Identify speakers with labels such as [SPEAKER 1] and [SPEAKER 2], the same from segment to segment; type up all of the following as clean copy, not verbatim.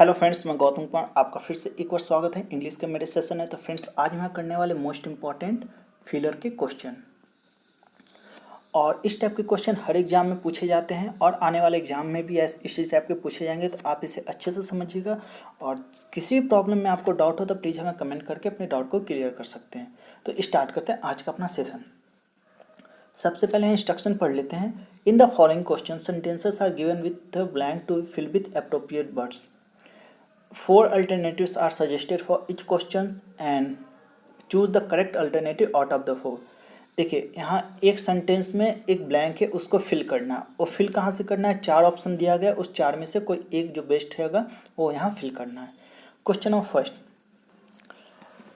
[SPEAKER 1] Hello friends, मैं गौतम कुमार आपका फिर से एक बार स्वागत है इंग्लिश के मेरे सेशन है। तो फ्रेंड्स, आज मैं करने वाले मोस्ट इंपॉर्टेंट फिलर के क्वेश्चन, और इस टाइप के क्वेश्चन हर एग्जाम में पूछे जाते हैं और आने वाले एग्जाम में भी इसी टाइप के पूछे जाएंगे। तो आप इसे अच्छे से समझिएगा, और किसी भी प्रॉब्लम में आपको डाउट हो तो प्लीज़ हमें कमेंट करके अपने डाउट को क्लियर कर सकते हैं। तो स्टार्ट करते हैं आज का अपना सेशन। सबसे पहले इंस्ट्रक्शन पढ़ लेते हैं। In the following question sentences are given with blank to fill with appropriate words. 4 alternatives are suggested for each question and choose the correct alternative out of the 4। देखिए, यहाँ एक सेंटेंस में एक ब्लैंक है, उसको फिल करना है। और फिल कहाँ से करना है? 4 ऑप्शन दिया गया, उस 4 में से कोई एक जो बेस्ट रहेगा वो यहाँ फिल करना है। Question of first,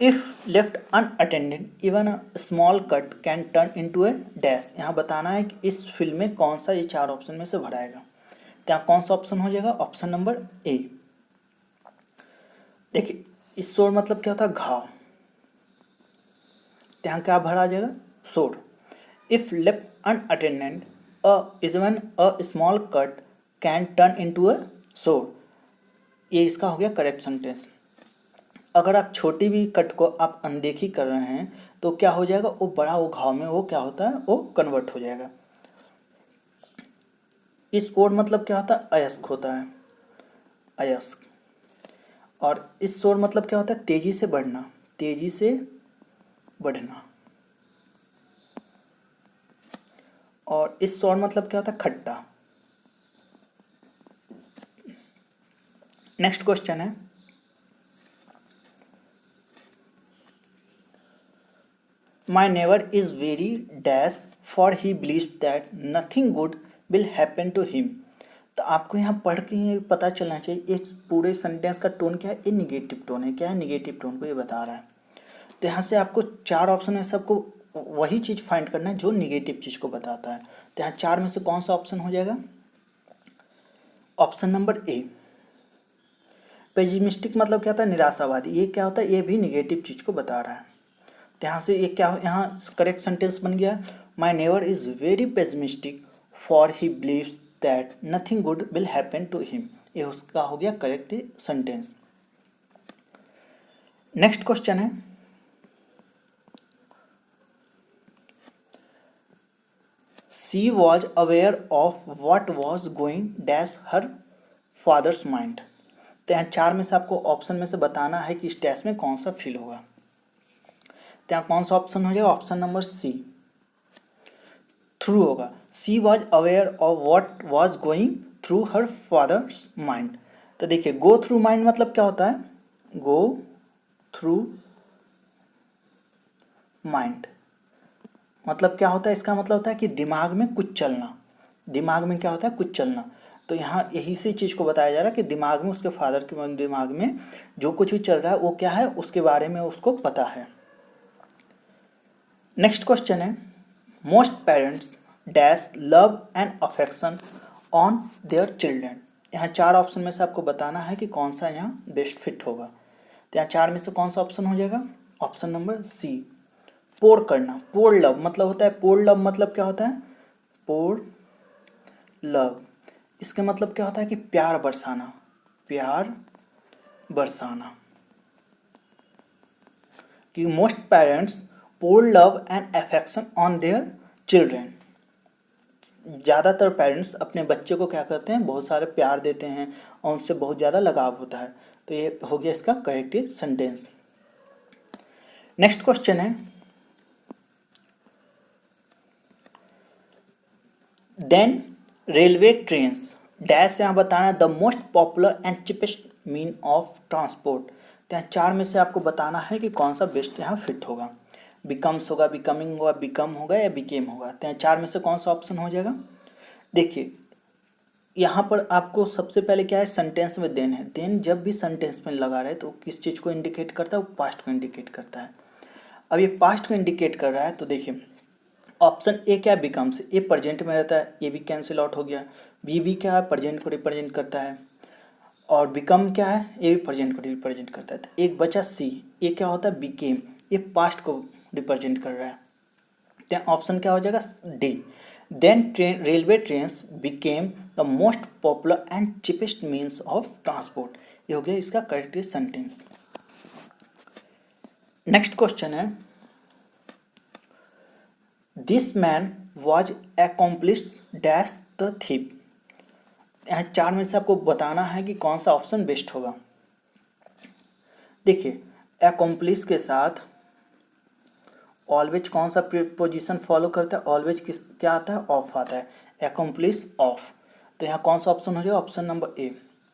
[SPEAKER 1] if left unattended even a small cut can turn into A dash. यहाँ बताना है कि इस फिल में कौन सा ये 4 ऑप्शन में से भराएगा। तो यहाँ कौन सा ऑप्शन हो जाएगा? Option number A. देखिए, इस सोर मतलब क्या होता है? घाव। यहाँ क्या भरा आ जाएगा? सोर। If left unattended even a small cut can turn into a सोर, ये इसका हो गया करेक्ट सेंटेंस। अगर आप छोटी भी कट को आप अनदेखी कर रहे हैं तो क्या हो जाएगा? वो बड़ा वो घाव में वो क्या होता है? वो कन्वर्ट हो जाएगा। इस ओर मतलब क्या होता है? अयस्क होता है, अयस्क। और इस सोर मतलब क्या होता है? तेजी से बढ़ना, तेजी से बढ़ना। और इस सोर मतलब क्या होता है? खट्टा। नेक्स्ट क्वेश्चन है, my neighbour is very dash for he believe that nothing good will happen to him. तो आपको यहाँ पढ़ के ये पता चलना चाहिए इस पूरे सेंटेंस का टोन क्या है। ये निगेटिव टोन है। क्या है? निगेटिव टोन को ये बता रहा है। तो यहाँ से आपको 4 ऑप्शन में सबको वही चीज़ फाइंड करना है जो निगेटिव चीज़ को बताता है। तो यहाँ 4 में से कौन सा ऑप्शन हो जाएगा? Option number A. पेसिमिस्टिक मतलब क्या होता है? निराशावादी। ये क्या होता है? ये भी निगेटिव चीज़ को बता रहा है। तो यहाँ से ये क्या हो, यहाँ करेक्ट सेंटेंस बन गया, my neighbour is very pessimistic for he believes that nothing good will happen to him. ये उसका हो गया करेक्ट सेंटेंस। नेक्स्ट क्वेश्चन है, she was aware of what was going dash her father's mind. तो यहाँ 4 में से आपको ऑप्शन में से बताना है कि इस डैश में कौन सा फील होगा। तो यहाँ कौन सा ऑप्शन हो जाएगा? ऑप्शन नंबर सी, थ्रू होगा। She was aware of what was going through her father's mind. तो देखिए, गो थ्रू माइंड मतलब क्या होता है? गो थ्रू माइंड मतलब क्या होता है? इसका मतलब होता है कि दिमाग में कुछ चलना। दिमाग में क्या होता है? कुछ चलना। तो यहाँ यही से चीज़ को बताया जा रहा है कि दिमाग में, उसके फादर के दिमाग में जो कुछ भी चल रहा है वो क्या है, उसके बारे में उसको पता है। नेक्स्ट क्वेश्चन है, most parents dash love and affection on their children. यहाँ 4 ऑप्शन में से आपको बताना है कि कौन सा यहाँ बेस्ट फिट होगा। तो यहाँ 4 में से कौन सा ऑप्शन हो जाएगा? ऑप्शन नंबर सी, पोर करना। पोर लव मतलब होता है, पोर लव मतलब क्या होता है? पोर लव, इसका मतलब क्या होता है कि प्यार बरसाना, प्यार बरसाना। कि most parents pour love and affection on their children. ज़्यादातर पेरेंट्स अपने बच्चे को क्या करते हैं? बहुत सारे प्यार देते हैं और उनसे बहुत ज़्यादा लगाव होता है। तो ये हो गया इसका करेक्ट सेंटेंस। नेक्स्ट क्वेश्चन है, देन रेलवे ट्रेन्स डैश। यहाँ बताना है the most popular and cheapest mean of transport. तो यहाँ 4 में से आपको बताना है कि कौन सा बेस्ट यहाँ फिट होगा। बिकम्स होगा, बिकमिंग होगा, बिकम होगा या बिकेम होगा। तो यहाँ 4 में से कौन सा ऑप्शन हो जाएगा? देखिए, यहाँ पर आपको सबसे पहले क्या है? सेंटेंस में देन है। देन जब भी सेंटेंस में लगा रहे तो किस चीज़ को इंडिकेट करता है? वो पास्ट को इंडिकेट करता है। अब ये पास्ट को इंडिकेट कर रहा है तो देखिए, ऑप्शन ए क्या है? बिकम्स। ए प्रेजेंट में रहता है, ये भी कैंसिल आउट हो गया। बी भी क्या है? प्रेजेंट को रिप्रेजेंट करता है। और बिकम क्या है? ये भी प्रेजेंट को रिप्रेजेंट करता है। तो एक बचा सी, ये क्या होता है? बिकेम। ये पास्ट को रिप्रेजेंट कर रहा है। तो ऑप्शन क्या हो जाएगा? D, then railway trains became the most popular and cheapest means of transport. ये हो गया इसका करेक्ट सेंटेंस। नेक्स्ट क्वेश्चन है, this man was accomplice dash the thief. यहाँ 4 में से आपको बताना है कि कौन सा ऑप्शन बेस्ट होगा। देखिए, अकॉम्प्लिश के साथ ऑलवेज कौन सा प्रीपोजिशन फॉलो करता है, ऑलवेज क्या आता है, ऑफ आता है, अकॉम्प्लिश ऑफ। तो यहाँ कौन सा ऑप्शन हो जाएगा, ऑप्शन नंबर ए।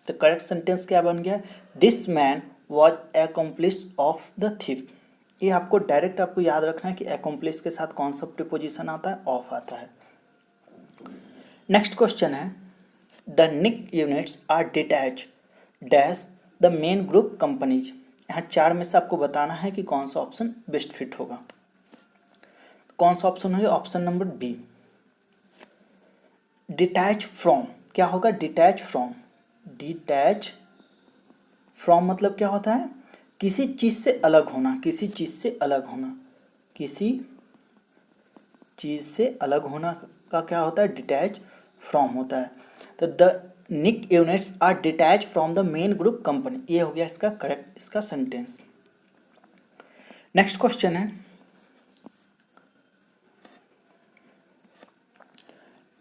[SPEAKER 1] तो करेक्ट सेंटेंस क्या बन गया, this man was accomplish of the thief. ये आपको डायरेक्ट आपको याद रखना है कि अकॉम्प्लिश के साथ कौन सा प्रीपोजिशन आता है, ऑफ आता है। नेक्स्ट क्वेश्चन है, the nick units are detach dash the main group companies. यहाँ 4 में से आपको बताना है कि कौन सा ऑप्शन बेस्ट फिट होगा। कौन सा ऑप्शन होगा, option number B, detach from. क्या होगा, डिटैच फ्रॉम। डिटैच फ्रॉम मतलब क्या होता है, किसी चीज से अलग होना, किसी चीज से अलग होना, किसी चीज से अलग होना का क्या होता है, डिटैच फ्रॉम होता है। तो the nick units are detach from the main group company. ये हो गया इसका करेक्ट इसका सेंटेंस। नेक्स्ट क्वेश्चन है,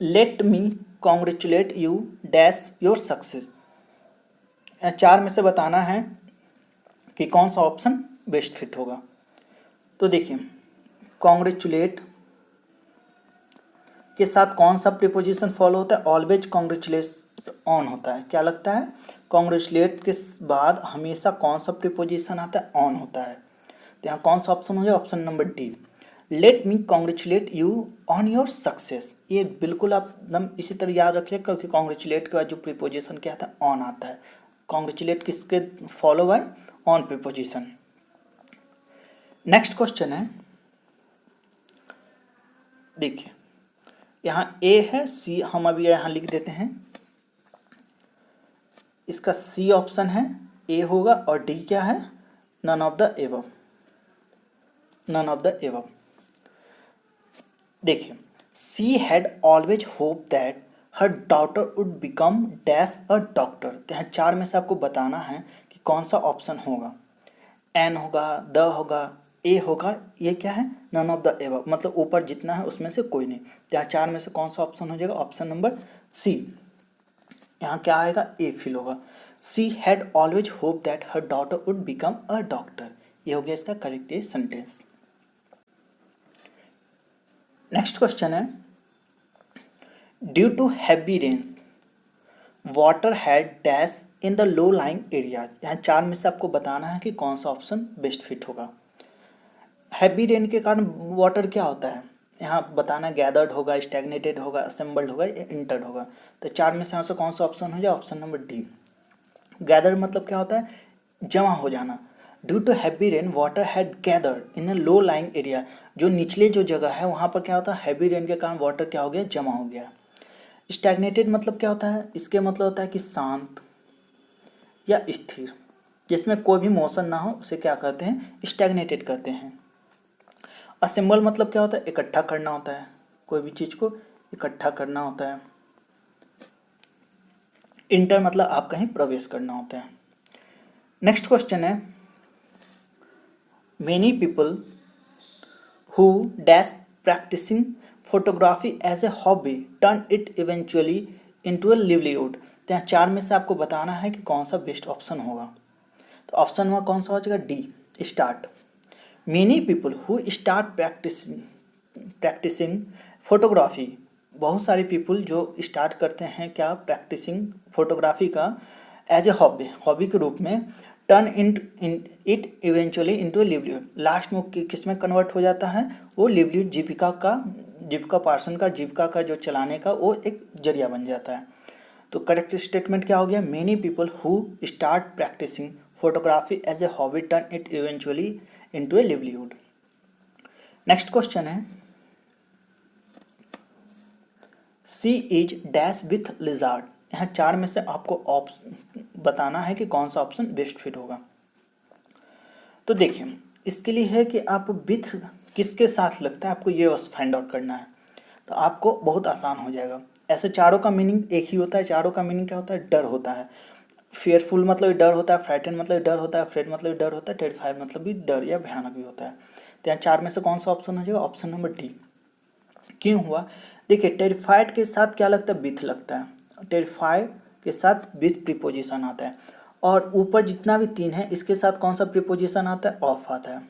[SPEAKER 1] let me congratulate you dash your success. 4 में से बताना है कि कौन सा ऑप्शन बेस्ट फिट होगा। तो देखिए, कॉन्ग्रेचुलेट के साथ कौन सा प्रीपोजिशन फॉलो होता है, ऑलवेज कॉन्ग्रेचुलेट ऑन होता है। क्या लगता है, कॉन्ग्रेचुलेट के बाद हमेशा कौन सा प्रीपोजिशन आता है, ऑन होता है। तो यहाँ कौन सा ऑप्शन हो जाए, option number D, late me congratulate you on your success. ये बिल्कुल आप एकदम इसी तरह याद रखिए, क्योंकि कॉन्ग्रेचुलेट के बाद जो प्रीपोजिशन क्या आता है, ऑन आता है। कॉन्ग्रेचुलेट किसके follow by, on preposition. Next question है, देखिए यहाँ ए है, सी हम अभी यहाँ लिख देते हैं, इसका सी ऑप्शन है, ए होगा, और डी क्या है, none of the above, none of the above. देखिए, she had always hope that her daughter would become dash a doctor. तो यहाँ 4 में से आपको बताना है कि कौन सा ऑप्शन होगा, एन होगा, द होगा, ए होगा, ये क्या है, नन ऑफ द एबव, मतलब ऊपर जितना है उसमें से कोई नहीं। तो यहाँ 4 में से कौन सा ऑप्शन हो जाएगा, ऑप्शन नंबर सी। यहाँ क्या आएगा, ए फिल होगा, she had always hope that her daughter would become a doctor. ये हो गया इसका करेक्ट सेंटेंस। नेक्स्ट क्वेश्चन है, due to heavy rains water had dash in the low lying areas. यहाँ 4 में से आपको बताना है कि कौन सा ऑप्शन बेस्ट फिट होगा। हैवी रेन के कारण वाटर क्या होता है, यहाँ बताना, गैदर्ड होगा, स्टैग्नेटेड होगा, असेंबल्ड होगा, इंटर्ड होगा। तो 4 में से यहाँ से कौन सा ऑप्शन हो जाए, ऑप्शन नंबर डी। गैदर्ड मतलब क्या होता है, जमा हो जाना। Due to heavy rain water had gathered in a low lying area. जो निचले जो जगह है वहाँ पर क्या होता है, हैवी रेन के कारण वाटर क्या हो गया, जमा हो गया। स्टैग्नेटेड मतलब क्या होता है, इसके मतलब होता है कि शांत या स्थिर, जिसमें कोई भी मोशन ना हो, उसे क्या कहते हैं, स्टैग्नेटेड कहते हैं। असेंबल मतलब क्या होता है, इकट्ठा करना होता है, कोई भी चीज़ को इकट्ठा करना होता है। इंटर मतलब आप कहीं प्रवेश करना होता है। नेक्स्ट क्वेश्चन है, many people who dash practising photography as a hobby turn it eventually into a livelihood. तो यहाँ 4 में से आपको बताना है कि कौन सा बेस्ट ऑप्शन होगा। तो ऑप्शन में कौन सा हो जाएगा, D, start. Many people who start practising photography, बहुत सारे पीपल जो स्टार्ट करते हैं क्या, प्रैक्टिसिंग फोटोग्राफी का एज ए हॉबी, हॉबी के रूप में, turn in it eventually into livelihood, last में किस में कन्वर्ट हो जाता है, वो लिवलीहुड, जीविकोपार्जन का, जीविका का जो चलाने का वो एक जरिया बन जाता है। तो करेक्ट स्टेटमेंट क्या हो गया, many people who start practising photography as a hobby turn it eventually into a livelihood. Next question है, she is dash with lizard. यहाँ 4 में से आपको बताना है कि कौन सा ऑप्शन बेस्ट फिट होगा। तो देखिए, इसके लिए है कि आप विथ किसके साथ लगता है, आपको ये बस फाइंड आउट करना है। तो आपको बहुत आसान हो जाएगा। ऐसे चारों का मीनिंग एक ही होता है। चारों का मीनिंग क्या होता है? डर होता है। फेयरफुल मतलब डर होता है, फ्राइटन मतलब डर होता है, अफ्रेड मतलब डर होता है, टेरिफाइड मतलब भी डर या भयानक भी होता है। तो यहाँ चार में से कौन सा ऑप्शन हो जाएगा? Option number D. क्यों हुआ? देखिए, टेरिफाइड के साथ क्या लगता है? विथ लगता है। टेरिफाइड के साथ विथ प्रीपोजिशन आता है, और ऊपर जितना भी तीन है इसके साथ कौन सा प्रीपोजिशन आता है? ऑफ आता है।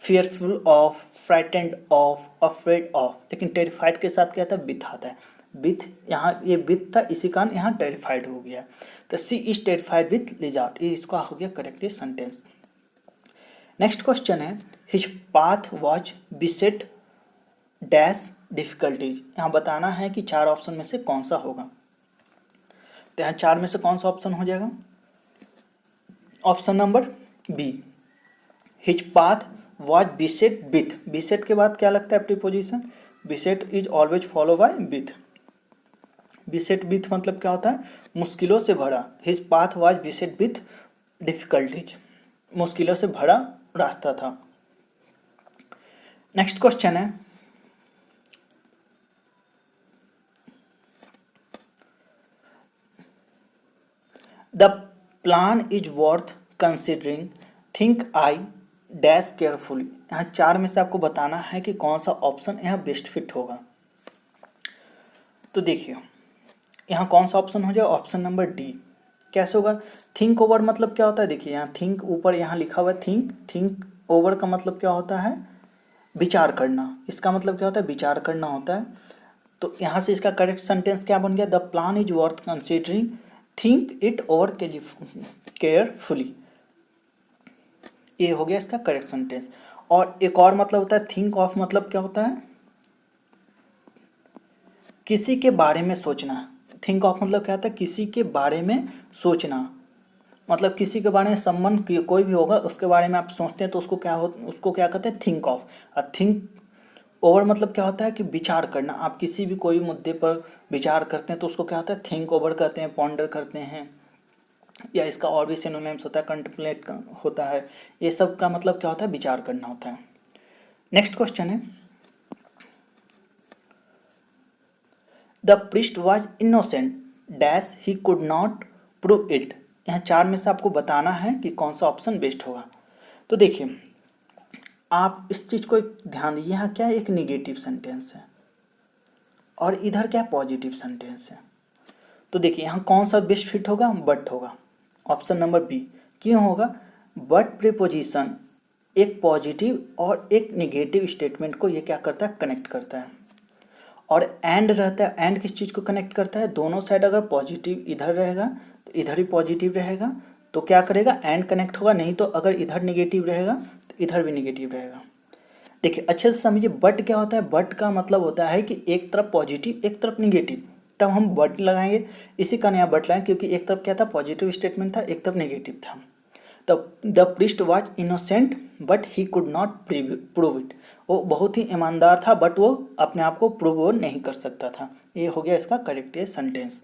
[SPEAKER 1] Fearful of, frightened of, afraid of. लेकिन टेरिफाइड के साथ क्या आता है? विथ आता है। विथ, यहाँ ये विथ था, इसी कारण यहाँ टेरिफाइड हो गया। तो सी इज टेरिफाइड विथ लिजार्ड, ये इसका हो गया करेक्ट सेंटेंस। नेक्स्ट क्वेश्चन है, his path was बिसेट dash difficulties. यहाँ बताना है कि चार ऑप्शन में से कौन सा होगा। तो यहाँ चार में से कौन सा ऑप्शन हो जाएगा? Option number B, his path was beset with. Beset के बाद क्या लगता है? Preposition. Beset is always follow by with. Beset with मतलब क्या होता है? मुश्किलों से भरा। His path was beset with difficulties, मुश्किलों से भरा रास्ता था। नेक्स्ट क्वेश्चन है, the plan is worth considering, think I dash carefully. यहाँ चार में से आपको बताना है कि कौन सा ऑप्शन यहाँ बेस्ट फिट होगा। तो देखिए, यहाँ कौन सा ऑप्शन हो जाए? Option number D. कैसे होगा? थिंक ओवर मतलब क्या होता है? देखिए, यहाँ थिंक ऊपर यहाँ लिखा हुआ है थिंक। थिंक ओवर का मतलब क्या होता है? विचार करना। इसका मतलब क्या होता है? विचार करना होता है। तो यहाँ से इसका करेक्ट सेंटेंस क्या बन गया? The plan is worth considering, think it over carefully. ये हो गया इसका करेक्ट सेंटेंस। और एक और मतलब होता है थिंक ऑफ, मतलब क्या होता है? किसी के बारे में सोचना। थिंक ऑफ मतलब क्या होता है? किसी के बारे में सोचना। मतलब किसी के बारे में संबंध कोई भी होगा उसके बारे में आप सोचते हैं तो उसको क्या कहते हैं? Think of. और थिंक ओवर मतलब क्या होता है? कि विचार करना। आप किसी भी कोई मुद्दे पर विचार करते हैं तो उसको क्या होता है? थिंक ओवर कहते हैं, पॉन्डर करते हैं, या इसका और भी सिनोनिम्स होता है, कंटेम्पलेट होता है। ये सब का मतलब क्या होता है? विचार करना होता है। नेक्स्ट क्वेश्चन है, the priest was innocent dash he could not prove it. यहाँ चार में से आपको बताना है कि कौन सा ऑप्शन बेस्ट होगा। तो देखिए, आप इस चीज़ को ध्यान दीजिए, यहाँ क्या है? एक निगेटिव सेंटेंस है और इधर क्या? पॉजिटिव सेंटेंस है। तो देखिए, यहाँ कौन सा बेस्ट फिट होगा? बट होगा। Option number B. क्यों होगा? बट प्रीपोजिशन एक पॉजिटिव और एक निगेटिव स्टेटमेंट को ये क्या करता है? कनेक्ट करता है। और एंड रहता है, एंड किस चीज़ को कनेक्ट करता है? दोनों साइड अगर पॉजिटिव इधर रहेगा तो इधर भी पॉजिटिव रहेगा, तो क्या करेगा? एंड कनेक्ट होगा। नहीं तो अगर इधर निगेटिव रहेगा तो इधर भी निगेटिव रहेगा। देखिए, अच्छे से समझिए, बट क्या होता है? बट का मतलब होता है कि एक तरफ पॉजिटिव एक तरफ निगेटिव, तब हम बट लगाएंगे। इसी का यहाँ बट लगाएंगे क्योंकि एक तरफ क्या था? पॉजिटिव स्टेटमेंट था, एक तरफ नेगेटिव था। तब the priest was innocent but he could not prove it. वो बहुत ही ईमानदार था बट वो अपने आप को प्रूव नहीं कर सकता था। ये हो गया इसका करेक्ट सेंटेंस।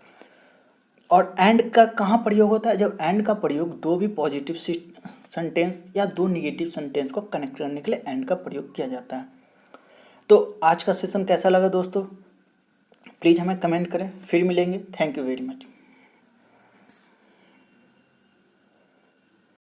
[SPEAKER 1] और एंड का कहाँ प्रयोग होता है? जब एंड का प्रयोग दो भी पॉजिटिव सेंटेंस या दो निगेटिव सेंटेंस को कनेक्ट करने के लिए एंड का प्रयोग किया जाता है। तो आज का सेशन कैसा लगा दोस्तों? प्लीज़ हमें कमेंट करें। फिर मिलेंगे। Thank you very much.